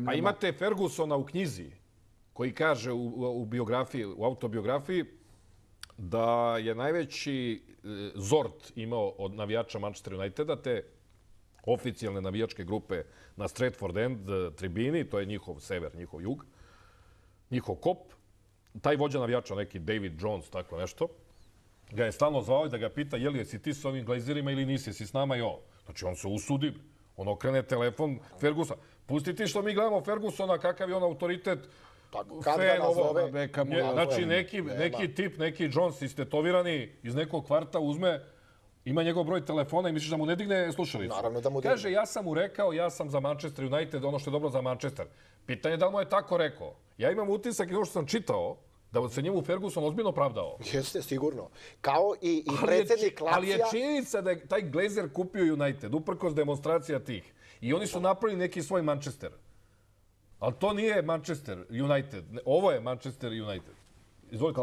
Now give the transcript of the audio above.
A imate Fergusona u knjizi, koji kaže u biografiji, u autobiografiji, da je najveći zord imao od navijača Manchester Uniteda, te oficijalne navijačke grupe na Stratford End tribini, to je njihov sever, njihov jug, njihov kop. Taj vođa navijača, neki David Jones, tako nešto, ga je stalno zvao i da ga pita, jesi ti s ovim glazerima ili nisi, jesi s nama i ovo. Znači, on se usudi, on okrene telefon Fergusona. Pusti ti što mi gledamo Fergusona, kakav je on autoritet, Kad ga nazove? znači, neki tip, neki Jones istetovirani iz nekog kvarta uzme, ima njegov broj telefona i misliš da mu ne digne slušalicu. Naravno da mu digne. Kaže, ja sam mu rekao, ja sam za Manchester United, ono što je dobro za Manchester. Pitanje je da li mu je tako rekao. Ja imam utisak i ono što sam čitao, da se njemu Ferguson ozbiljno pravdao. Jeste, sigurno. Kao i predsjednik Lazija. Ali je činjenica da je taj Glazer kupio United, uprkos demonstracija tih. I oni su napravili neki svoj Manchester. Ali to nije Manchester United. Ovo je Manchester United. Izvolite.